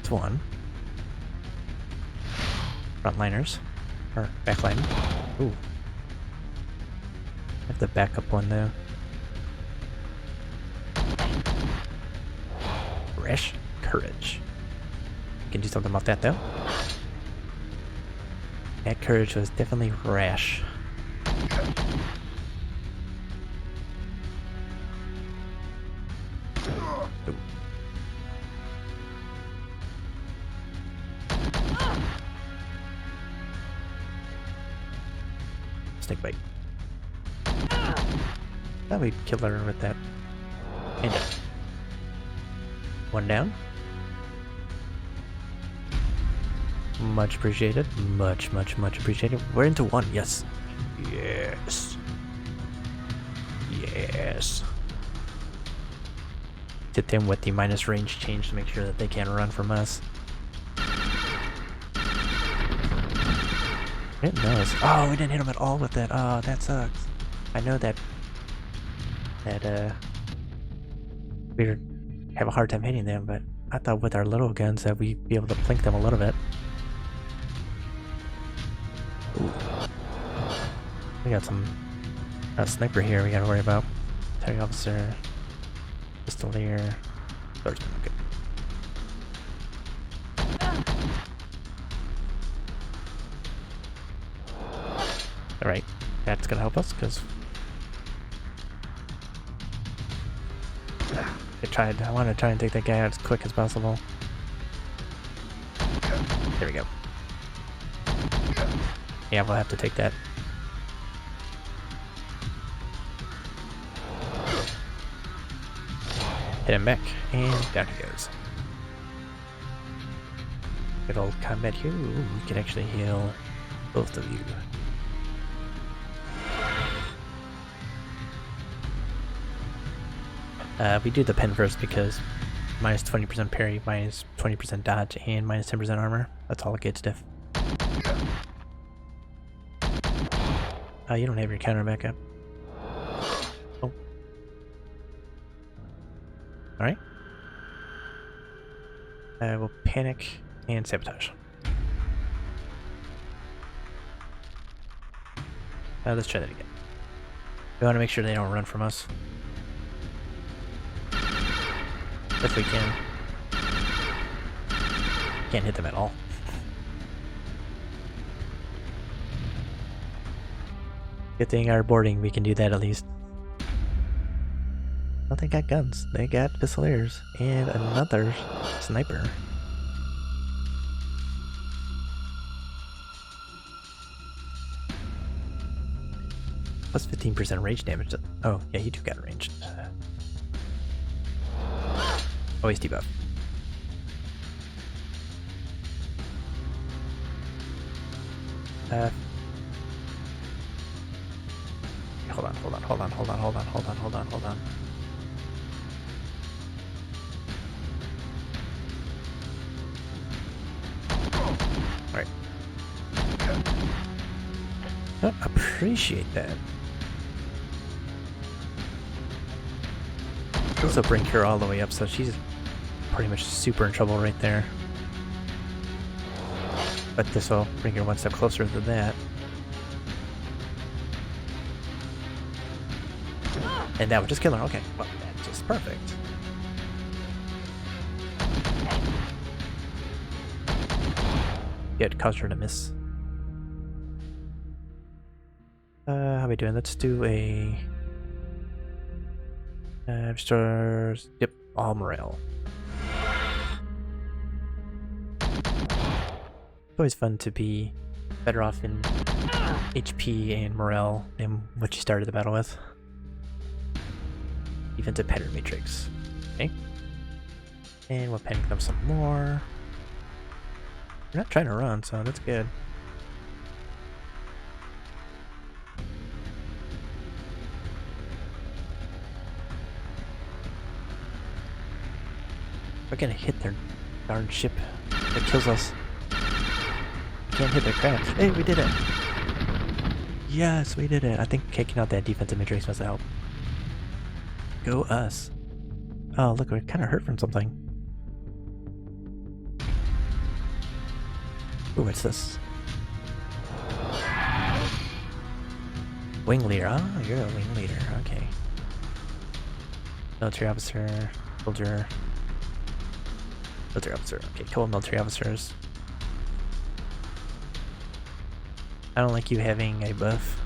A: It's one. Frontliners. Or backline. Ooh. I have the backup one though. Rash courage. Can do something about that though. That courage was definitely rash. Ooh. Snake bite. Thought we killed her with that. And one down. Much appreciated. Much appreciated. We're into one. Yes. Yes. Hit them with the minus range change to make sure that they can't run from us. It does. Oh, we didn't hit them at all with that. Oh, that sucks. I know that we have a hard time hitting them, but I thought with our little guns that we'd be able to plink them a little bit. Ooh. We got some sniper here we gotta worry about. Tag officer, pistolier, swordsman. Okay. Alright, that's gonna help us because I want to try and take that guy out as quick as possible. There we go. Yeah, we'll have to take that. Hit him back, and down he goes. Good old combat here. Ooh, we can actually heal both of you. We do the pen first because minus 20% parry, minus 20% dodge, and minus 10% armor. That's all it gets, diff. You don't have your counter back up. Oh. Alright. We'll panic and sabotage. Let's try that again. We want to make sure they don't run from us. If we can. Can't hit them at all. Good thing our boarding, we can do that at least. Oh, they got guns. They got pistoleros. And another sniper. Plus 15% range damage. Oh, yeah, you do got ranged. Always debuff. Hold on. Alright. Oh, appreciate that. Also bring her all the way up, so she's pretty much super in trouble right there. But this will bring her one step closer than that. And that would just kill her. Okay, well, that's just perfect. Good, caused her to miss. How are we doing? Let's do a... stars... Yep, all morale. It's always fun to be better off in HP and morale than what you started the battle with. Defensive pattern matrix. Okay. And we'll panic them some more. We're not trying to run, so that's good. We're gonna hit their darn ship that kills us. Can't hit their crabs. Hey, we did it! Yes, we did it! I think kicking out that defensive matrix must help. Go us. Oh, look, we're kind of hurt from something. Ooh, what's this? Wing leader. Oh, you're a wing leader. Okay. Military officer. Soldier. Military officer. Okay, couple military officers. I don't like you having a buff.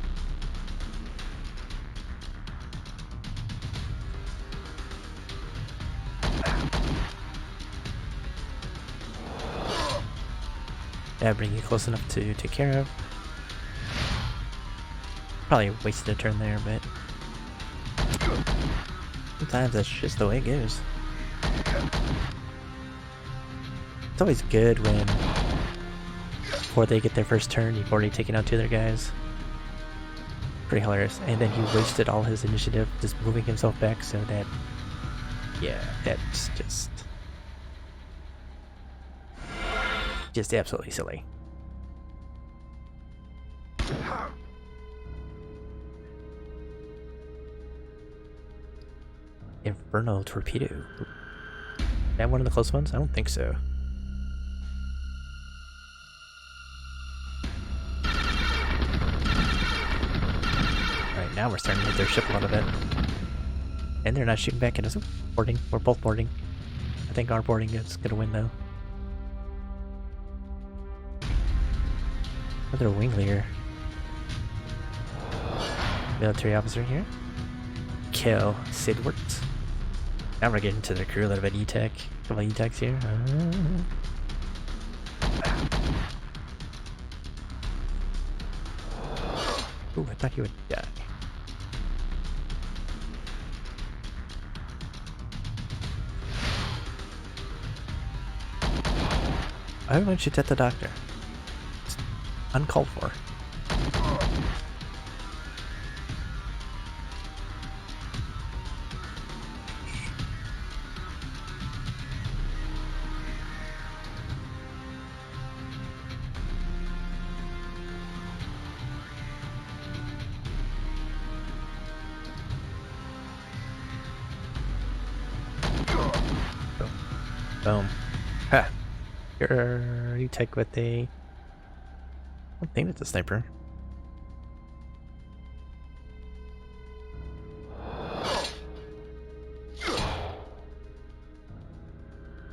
A: That'll bring you close enough to take care of. Probably wasted a turn there, but sometimes that's just the way it goes. It's always good when, before they get their first turn, you've already taken out two of their guys. Pretty hilarious. And then he wasted all his initiative just moving himself back, so that, yeah, that's just absolutely silly. Inferno torpedo. That one of the close ones? I don't think so. Alright, now we're starting to hit their ship a little bit. And they're not shooting back at us. Ooh, boarding. We're both boarding. I think our boarding is gonna win though. Another wing leader. Military officer here. Kill Sidwart. Now we're getting to the crew, a little bit E-Tech. A couple E-Techs here. Ooh, I thought he would die. Everyone shoots at the doctor. It's uncalled for. Boom. Ha! You take with a... I don't think it's a sniper.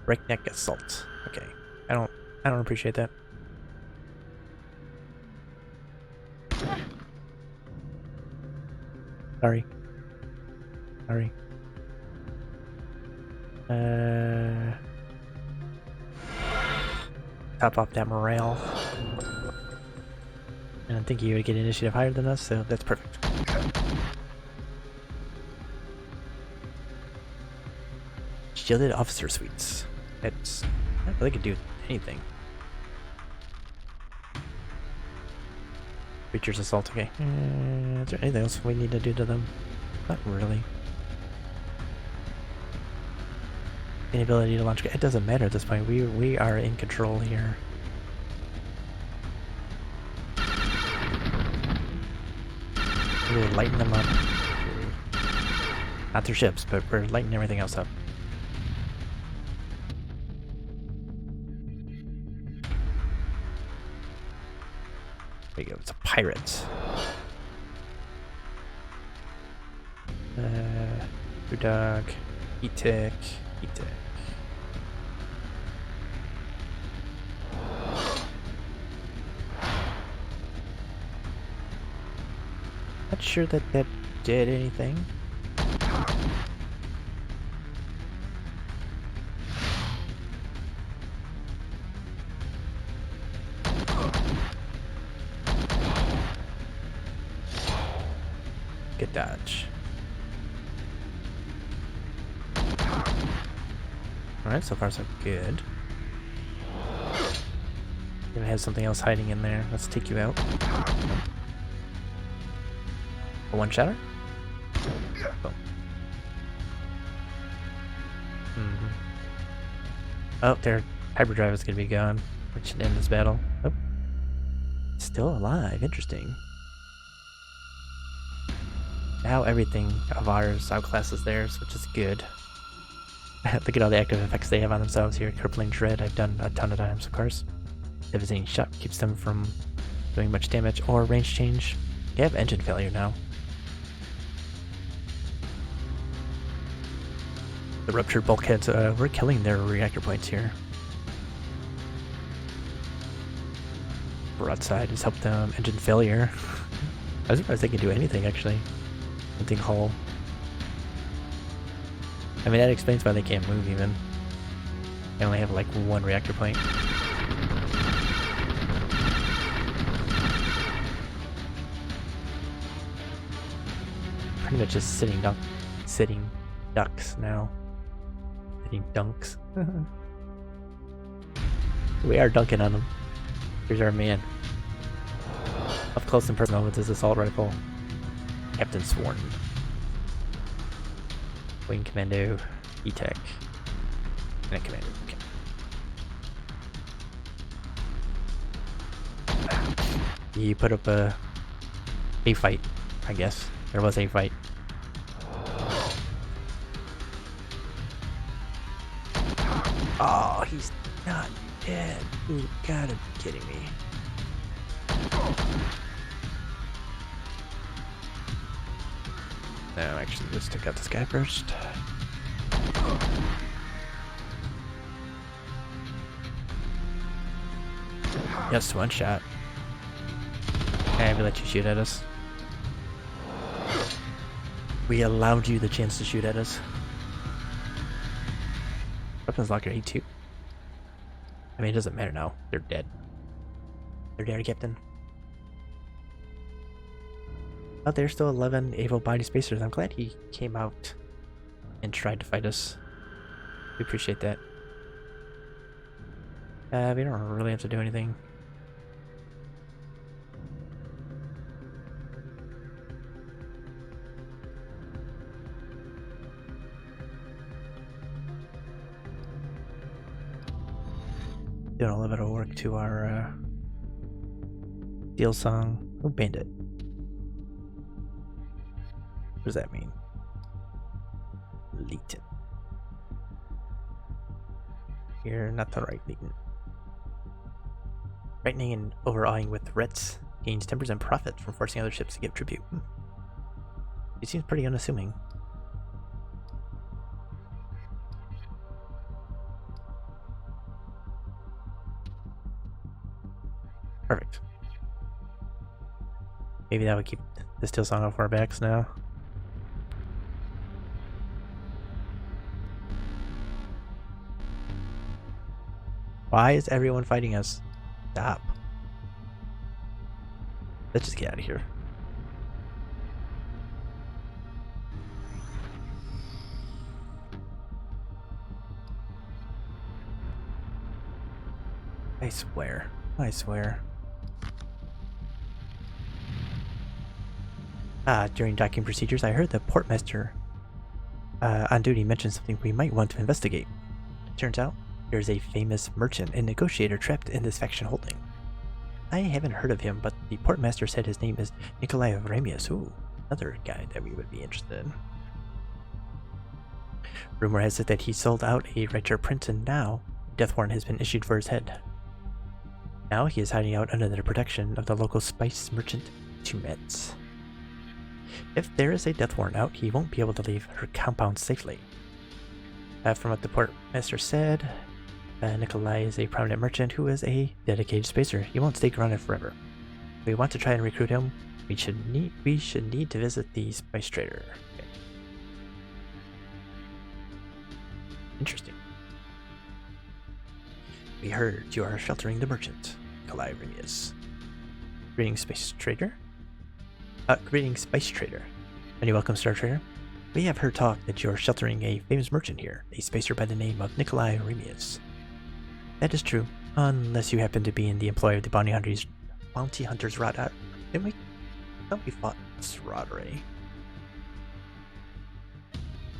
A: Breakneck assault. Okay. I don't appreciate that. Sorry. Top off that morale. And I think you would get initiative higher than us, so that's perfect. Shielded officer suites. That's... I don't really could do anything. Creatures assault, okay. Is there anything else we need to do to them? Not really. Inability to launch. It doesn't matter at this point. We are in control here. Really lighten them up. Not their ships, but we're lightening everything else up. There you go. It's a pirate. Dog. E-tick. E-tick. Not sure that that did anything. Good dodge. Alright, so far so good. Gonna have something else hiding in there. Let's take you out. A one-shotter? Oh. Oh, their hyperdrive is gonna be gone, which should end this battle. Oh. Still alive, interesting. Now everything of ours outclasses theirs, which is good. Look at all the active effects they have on themselves here. Crippling Dread, I've done a ton of times, of course. Devastating Shot keeps them from doing much damage, or range change. They have engine failure now. The ruptured bulkheads, we're killing their reactor points here. Broadside has helped them. Engine failure. I was surprised they can do anything, actually. Hunting hull. I mean, that explains why they can't move, even. They only have, like, one reactor point. Pretty much just sitting ducks now. Sitting dunks. We are dunking on them. Here's our man. Up close and personal with his assault rifle. Captain Sworn. Wing Commando. E-Tech. And a Commando. Okay. He put up a fight, I guess. There was a fight. Oh, he's not dead. You gotta be kidding me. No, actually, let's take out this guy first. Yes, one shot. And we let you shoot at us. We allowed you the chance to shoot at us. Weapons locker A2. I mean, it doesn't matter now. They're dead. They're dead, Captain. Oh, there's still 11 able-bodied spacers. I'm glad he came out and tried to fight us. We appreciate that. We don't really have to do anything. Doing a little bit of work to our deal song. Oh, bandit. What does that mean? Legion. You're not the right Legion. Frightening and overawing with threats gains 10% profit from forcing other ships to give tribute. He seems pretty unassuming. Perfect. Maybe that would keep the steel song off our backs now. Why is everyone fighting us? Stop. Let's just get out of here. I swear. I swear. During docking procedures, I heard the portmaster on duty mention something we might want to investigate. Turns out, there's a famous merchant and negotiator trapped in this faction holding. I haven't heard of him, but the portmaster said his name is Nik Ramius. Ooh, another guy that we would be interested in. Rumor has it that he sold out a Richer prince, and now a death warrant has been issued for his head. Now he is hiding out under the protection of the local spice merchant, Tumets. If there is a death warrant out, he won't be able to leave her compound safely. From what the portmaster said, Nikolai is a prominent merchant who is a dedicated spacer. He won't stay grounded forever. If we want to try and recruit him, we should need to visit the spice trader. Okay. Interesting. We heard you are sheltering the merchant, Nikolai Ramius. Greetings, space trader. Greetings, spice trader. And welcome, Star Trader. We have heard talk that you are sheltering a famous merchant here, a spacer by the name of Nikolai Ramius. That is true, unless you happen to be in the employ of the bounty hunters Rod. Didn't we fought Rod already?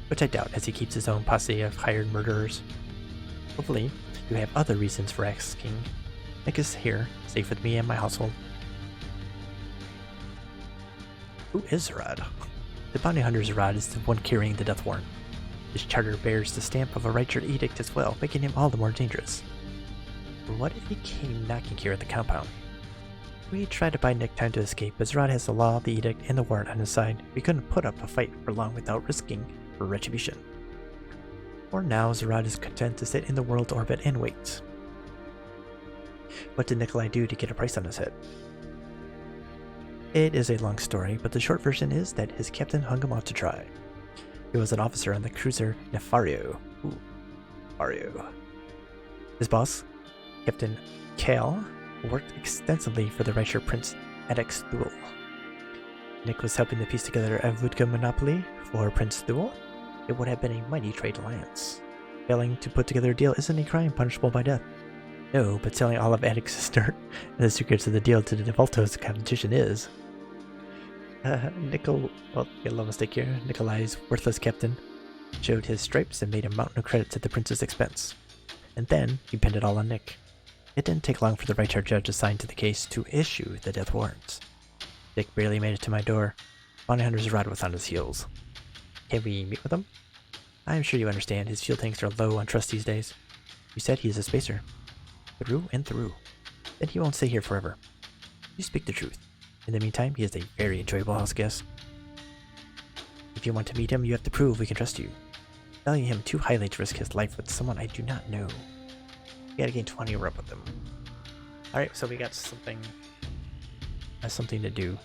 A: Which I doubt, as he keeps his own posse of hired murderers. Hopefully, you have other reasons for asking. Nick is here, safe with me and my household. Who is Rod? The bounty hunter's Rod is the one carrying the death warrant. His charter bears the stamp of a Richer edict as well, making him all the more dangerous. What if he came knocking here at the compound? We tried to buy Nick time to escape, as Rod has the law, the edict, and the warrant on his side. We couldn't put up a fight for long without risking for retribution. For now, Rod is content to sit in the world's orbit and wait. What did Nikolai do to get a price on his head? It is a long story, but the short version is that his captain hung him out to dry. He was an officer on the cruiser Nefario. Ooh, Nefario. His boss, Captain Kale, worked extensively for the Richer Prince Adex Thule. Nick was helping to piece together a vodka monopoly for Prince Thule. It would have been a mighty trade alliance. Failing to put together a deal isn't a crime punishable by death. No, but selling all of Addex's dirt and the secrets of the deal to the Vytautas competition is. Nikolai's worthless captain showed his stripes and made a mountain of credits at the prince's expense. And then he pinned it all on Nick. It didn't take long for the Richer judge assigned to the case to issue the death warrants. Nick barely made it to my door. Bounty hunter's Rod was on his heels. Can we meet with him? I'm sure you understand, his fuel tanks are low on trust these days. You said he's a spacer. Through and through. Then he won't stay here forever. You speak the truth. In the meantime, he is a very enjoyable house guest. If you want to meet him, you have to prove we can trust you. Value him too highly to risk his life with someone I do not know. We gotta gain 20 rep with him. Alright, so we got something to do.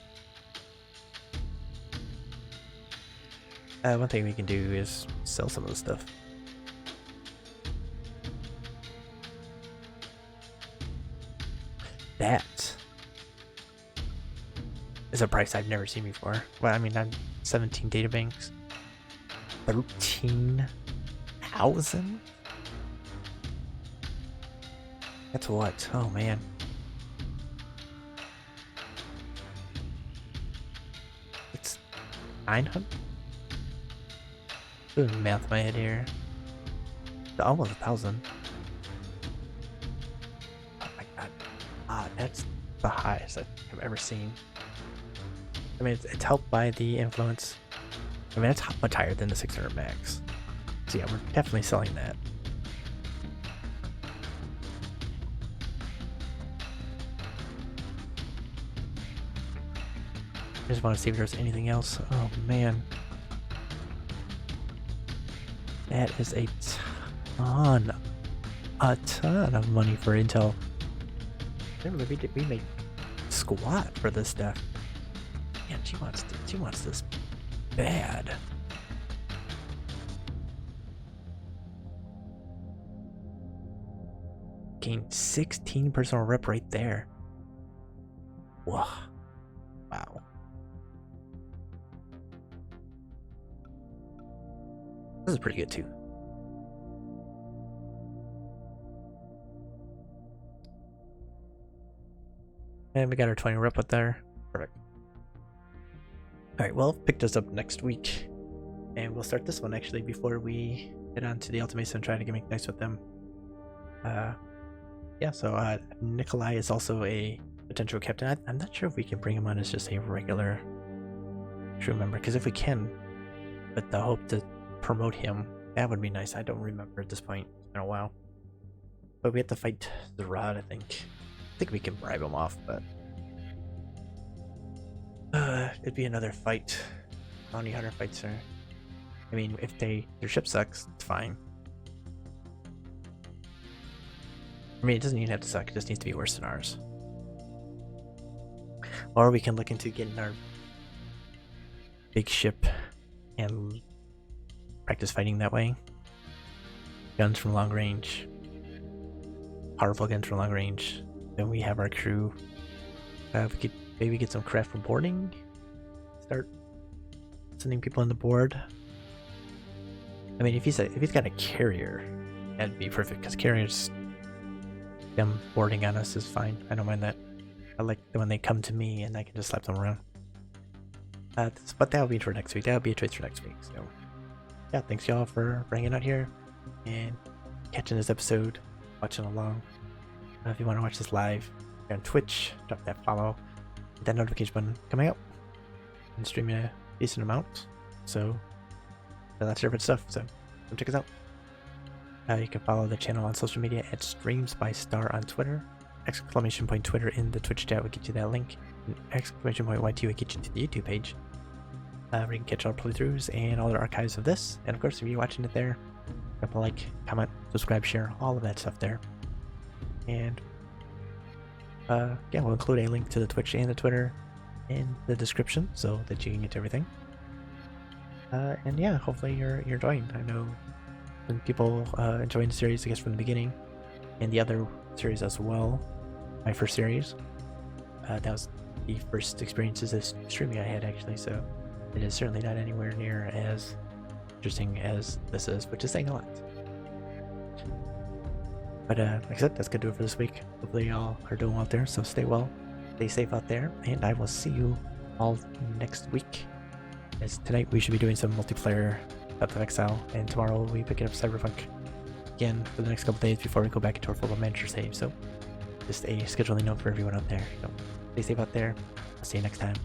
A: One thing we can do is sell some of the stuff. That is a price I've never seen before. Well, I mean, I'm 17 databanks. 13,000? That's what? Oh man. It's 900? Doing math in my head here. It's almost 1,000. Oh my god. That's the highest I've ever seen. I mean, it's helped by the influence. I mean, it's much higher than the 600 max. So yeah, we're definitely selling that. I just want to see if there's anything else. Oh man. That is a ton of money for Intel. Remember, we made squat for this stuff. Man, she wants this bad. Gained 16 personal rep right there. Whoa. Wow. This is pretty good too. And we got our 20 rep up there. Perfect. Alright, well, picked us up next week. And we'll start this one actually before we head on to the Ultimates and try to make nice with them. Yeah, so Nikolai is also a potential captain. I'm not sure if we can bring him on as just a regular crew member, because if we can, with the hope to promote him, that would be nice. I don't remember at this point. It's been a while. But we have to fight the Rod, I think. I think we can bribe him off, but it'd be another fight. Bounty hunter fights are. I mean, if their ship sucks, it's fine. I mean, it doesn't even have to suck. It just needs to be worse than ours. Or we can look into getting our big ship and practice fighting that way. Guns from long range. Powerful guns from long range. Then we have our crew. We could maybe get some craft from boarding. Start sending people on the board. I mean, if he's got a carrier, that'd be perfect, because carriers, them boarding on us is fine. I don't mind that. I like when they come to me and I can just slap them around. But that'll be for next week. That'll be a choice for next week. So, yeah, thanks y'all for hanging out here and catching this episode, watching along. If you want to watch this live, you're on Twitch, drop that follow, hit that notification button coming up, and streaming a decent amount. So, that's your stuff. So, come check us out. You can follow the channel on social media at StreamsByStar on Twitter. Exclamation point Twitter in the Twitch chat will get you that link. And exclamation point YT will get you to the YouTube page. Where you can catch all the playthroughs and all the archives of this. And of course, if you're watching it there, drop a like, comment, subscribe, share, all of that stuff there. And yeah, we'll include a link to the Twitch and the Twitter in the description so that you can get to everything. And yeah, hopefully you're enjoying. I know when people enjoying the series, I guess, from the beginning, and the other series as well. My first series, that was the first experiences of streaming I had, actually, so it is certainly not anywhere near as interesting as this is, which is saying a lot. But like I said, that's gonna do it for this week. Hopefully y'all are doing well out there, so stay well, stay safe out there, and I will see you all next week. As tonight we should be doing some multiplayer Path of Exile, and tomorrow we'll be picking up Cyberpunk again for the next couple days before we go back into our full manager save. So just a scheduling note for everyone out there. So stay safe out there. I'll see you next time.